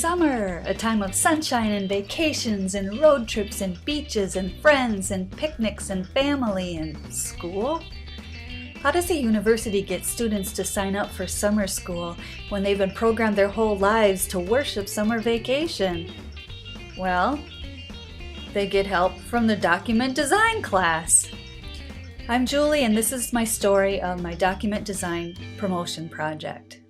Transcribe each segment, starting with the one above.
summer, a time of sunshine and vacations and road trips and beaches and friends and picnics and family and school. How does a university get students to sign up for summer school when they've been programmed their whole lives to worship summer vacation? Well, they get help from the document design class. I'm Julie, and this is my story of my document design promotion project.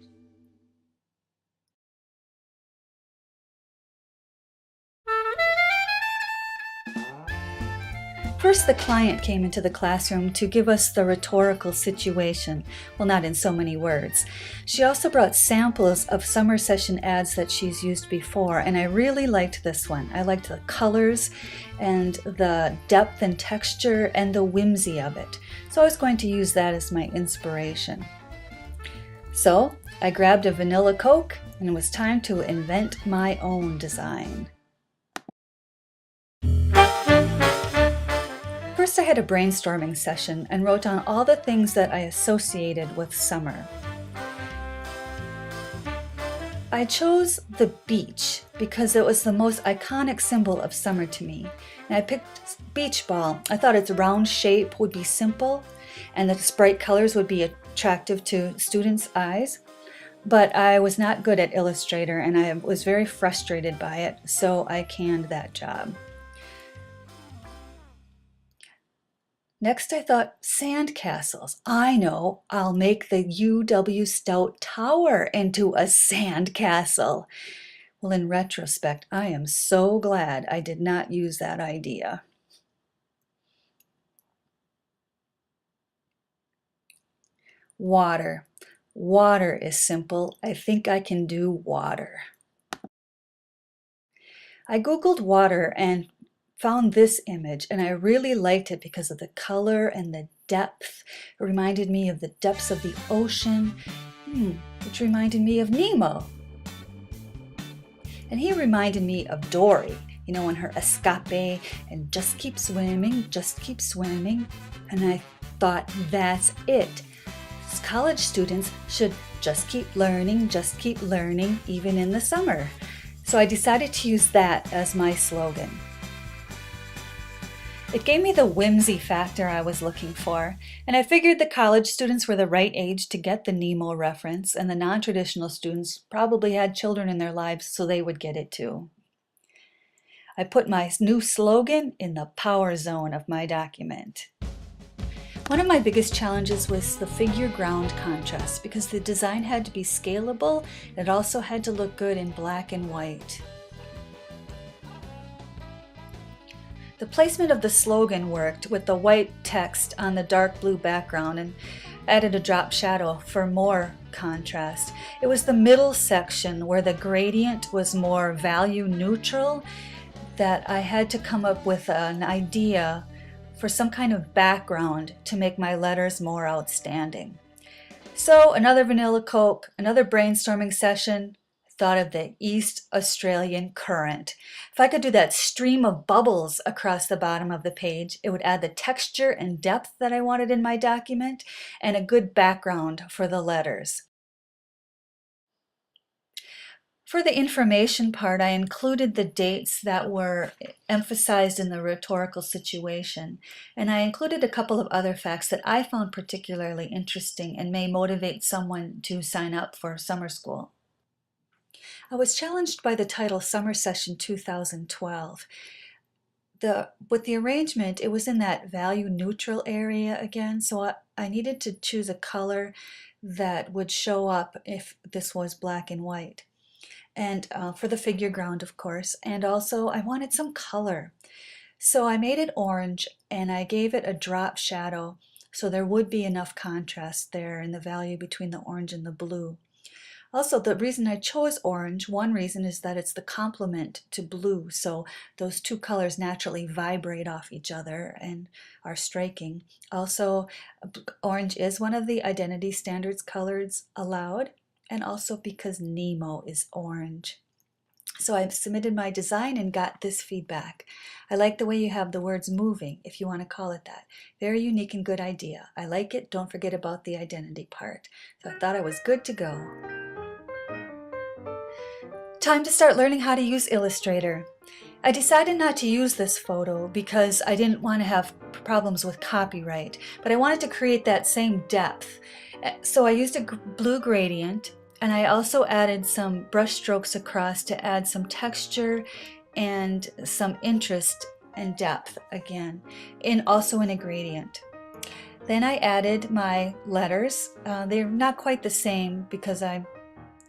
First, the client came into the classroom to give us the rhetorical situation. Well, not in so many words. She also brought samples of summer session ads that she's used before, and I really liked this one. I liked the colors and the depth and texture and the whimsy of it. So I was going to use that as my inspiration. So I grabbed a vanilla Coke, and it was time to invent my own design. First, I had a brainstorming session and wrote down all the things that I associated with summer. I chose the beach because it was the most iconic symbol of summer to me. And I picked beach ball. I thought its round shape would be simple and its bright colors would be attractive to students' eyes. But I was not good at Illustrator and I was very frustrated by it, so I canned that job. Next, I thought sand castles. I know, I'll make the UW-Stout Tower into a sand castle. Well, in retrospect, I am so glad I did not use that idea. Water. Water is simple. I think I can do water. I Googled water and found this image, and I really liked it because of the color and the depth. It reminded me of the depths of the ocean, which reminded me of Nemo. And he reminded me of Dory, you know, in her escape and just keep swimming, just keep swimming. And I thought, that's it. College students should just keep learning, even in the summer. So I decided to use that as my slogan. It gave me the whimsy factor I was looking for, and I figured the college students were the right age to get the Nemo reference, and the non-traditional students probably had children in their lives, so they would get it too. I put my new slogan in the power zone of my document. One of my biggest challenges was the figure ground contrast, because the design had to be scalable. It also had to look good in black and white. The placement of the slogan worked with the white text on the dark blue background and added a drop shadow for more contrast. It was the middle section where the gradient was more value neutral that I had to come up with an idea for some kind of background to make my letters more outstanding. So another vanilla Coke, another brainstorming session. Thought of the East Australian current. If I could do that stream of bubbles across the bottom of the page, it would add the texture and depth that I wanted in my document and a good background for the letters. For the information part, I included the dates that were emphasized in the rhetorical situation, and I included a couple of other facts that I found particularly interesting and may motivate someone to sign up for summer school. I was challenged by the title Summer Session 2012. With the arrangement, it was in that value neutral area again, so I needed to choose a color that would show up if this was black and white. And for the figure ground, of course, and also I wanted some color. So I made it orange and I gave it a drop shadow so there would be enough contrast there in the value between the orange and the blue. Also, the reason I chose orange, one reason is that it's the complement to blue, so those two colors naturally vibrate off each other and are striking. Also, orange is one of the identity standards colors allowed, and also because Nemo is orange. So I submitted my design and got this feedback. I like the way you have the words moving, if you want to call it that. Very unique and good idea. I like it. Don't forget about the identity part. So I thought I was good to go. Time to start learning how to use Illustrator. I decided not to use this photo because I didn't want to have problems with copyright, but I wanted to create that same depth. So I used a blue gradient, and I also added some brush strokes across to add some texture and some interest and depth again, also in a gradient. Then I added my letters. They're not quite the same because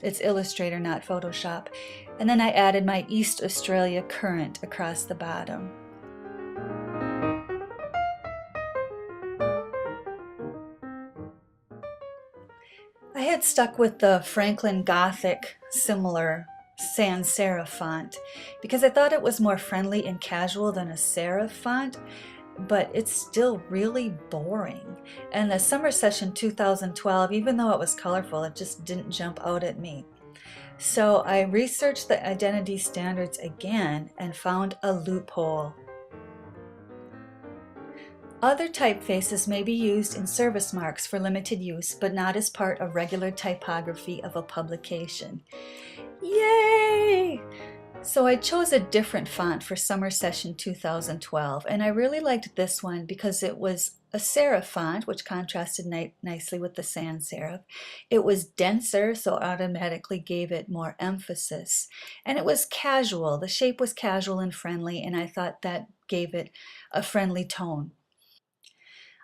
it's Illustrator, not Photoshop. And then I added my East Australia current across the bottom. I had stuck with the Franklin Gothic similar sans serif font because I thought it was more friendly and casual than a serif font, but it's still really boring. And the summer session 2012, even though it was colorful, it just didn't jump out at me. So I researched the identity standards again and found a loophole. Other typefaces may be used in service marks for limited use, but not as part of regular typography of a publication. Yay! So I chose a different font for summer session 2012, and I really liked this one because it was a serif font, which contrasted nicely with the sans serif. It was denser, so automatically gave it more emphasis. And it was casual. The shape was casual and friendly, and I thought that gave it a friendly tone.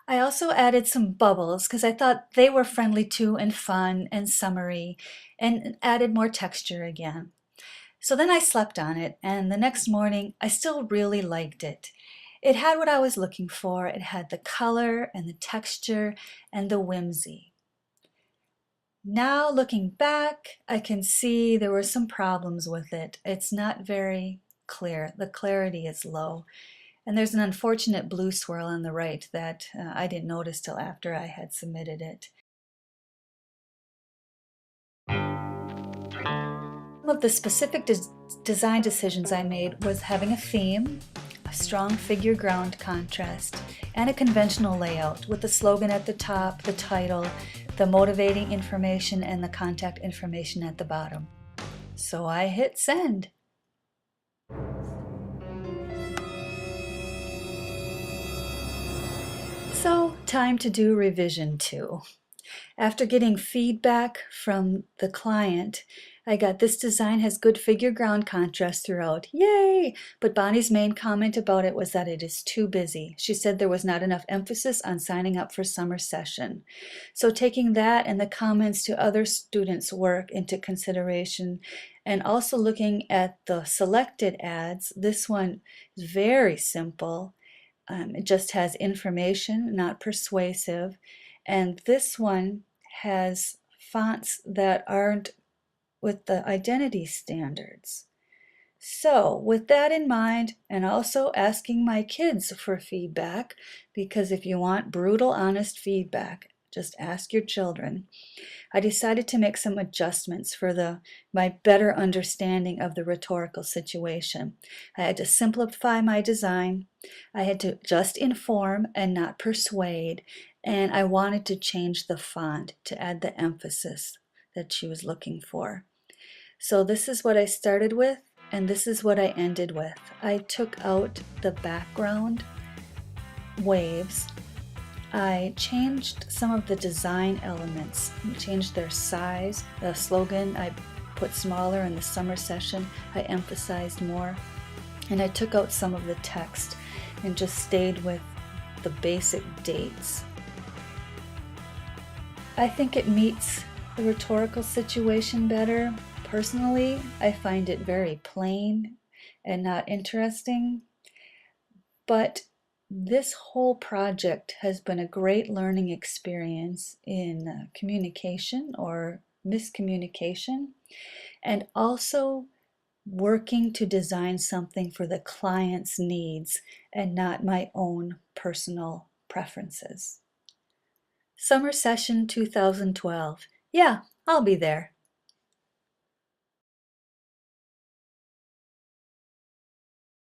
I also added some bubbles because I thought they were friendly too and fun and summery, and added more texture again. So then I slept on it, and the next morning I still really liked it. It had what I was looking for. It had the color and the texture and the whimsy. Now looking back, I can see there were some problems with it. It's not very clear. The clarity is low. And there's an unfortunate blue swirl on the right that I didn't notice till after I had submitted it. Some of the specific design decisions I made was having a theme, a strong figure ground contrast, and a conventional layout with the slogan at the top, the title, the motivating information, and the contact information at the bottom. So I hit send. So time to do revision 2. After getting feedback from the client, I got this design has good figure ground contrast throughout. Yay! But Bonnie's main comment about it was that it is too busy. She said there was not enough emphasis on signing up for summer session. So taking that and the comments to other students' work into consideration, and also looking at the selected ads, this one is very simple. It just has information, not persuasive. And this one has fonts that aren't with the identity standards. So with that in mind, and also asking my kids for feedback, because if you want brutal, honest feedback, just ask your children, I decided to make some adjustments for my better understanding of the rhetorical situation. I had to simplify my design. I had to just inform and not persuade, and I wanted to change the font to add the emphasis that she was looking for. So this is what I started with, and this is what I ended with. I took out the background waves. I changed some of the design elements, changed their size. The slogan I put smaller, in the summer session I emphasized more. And I took out some of the text and just stayed with the basic dates. I think it meets the rhetorical situation better. Personally, I find it very plain and not interesting, but this whole project has been a great learning experience in communication or miscommunication, and also working to design something for the client's needs and not my own personal preferences. Summer session 2012. Yeah, I'll be there.